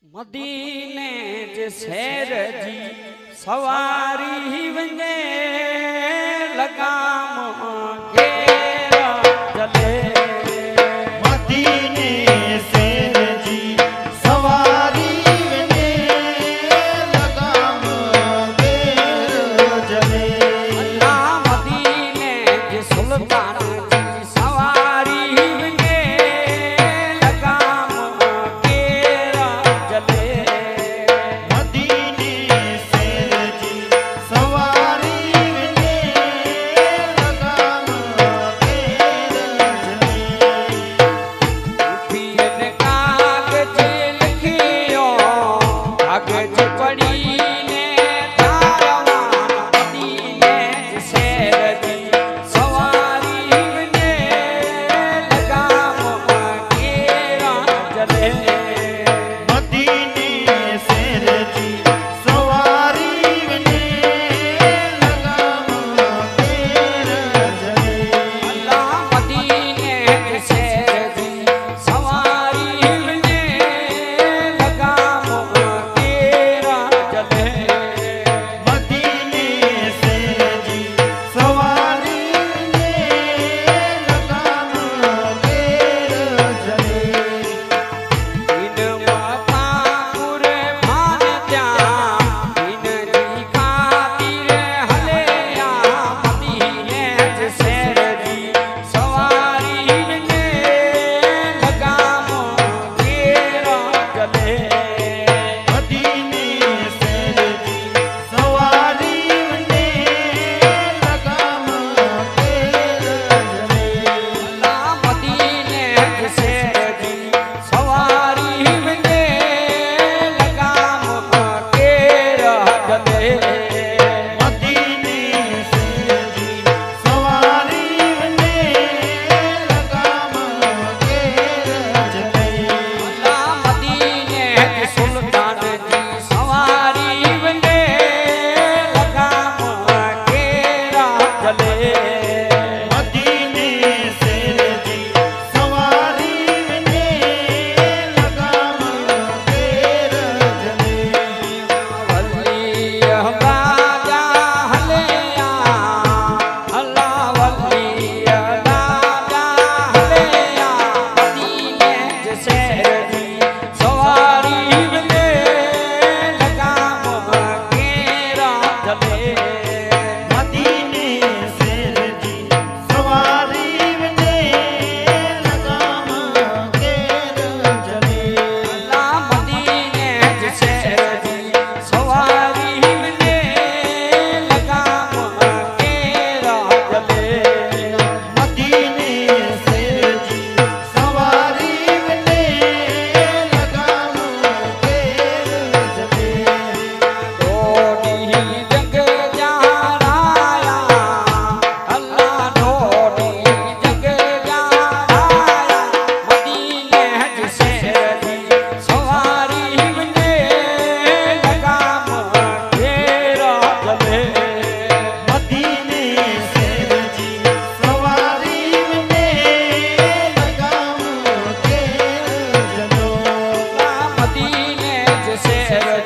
मदीने जे शहर जी सवारी वञे लगाम घेरा जले मदीने शहर जी सवारी वञे लगाम घेरा जले अल्लाह मदीने जे सुल्तान जी सवारी वञे लगाम घेरा जले मदीने शहर जी सवारी वञे लगाम घेरा जले पियन कागज लिखियो कागज पढ़ी ने तारवान मदीने शहर जी सवारी वञे लगाम घेरा जले मदीने शहर जी सवारी वञे लगाम घेरा जले अल्लाह मदीने शहर जी सवारी वञे लगाम घेरा जले मदीने शहर जी सवारी वञे लगाम घेरा जले इन माता कुर्बान त्या इन जी खातिर हलिया मदीने शहर जी सवारी वञे लगाम घेरा जले मदीने शहर जी सवारी वञे लगाम घेरा जले अल्लाह मदीने शहर जी सवारी वञे लगाम घेरा जले मदीने शहर जी सवारी वञे लगाम घेरा जले अल्लाह मदीने सुल्तान जी सवारी वञे लगाम घेरा जले मदीने शहर जी सवारी वञे लगाम घेरा जले वली राजा हलिया अल्लाह वली राजा हलिया मदीने शहर जी सवारी वञे लगाम घेरा जले मदीने शहर जी सवारी वञे लगाम घेरा जले अल्लाह मदीने शहर जी सवारी वञे लगाम घेरा जले मदीने शहर जी सवारी वञे लगाम घेरा जले ढोडी जग जाराया अल्लाह ढोडी जग जाराया मदीने शहर जी सवारी वञे लगाम घेरा जले मदीने शहर जी सवारी वञे लगाम घेरा जलो मदीने शहर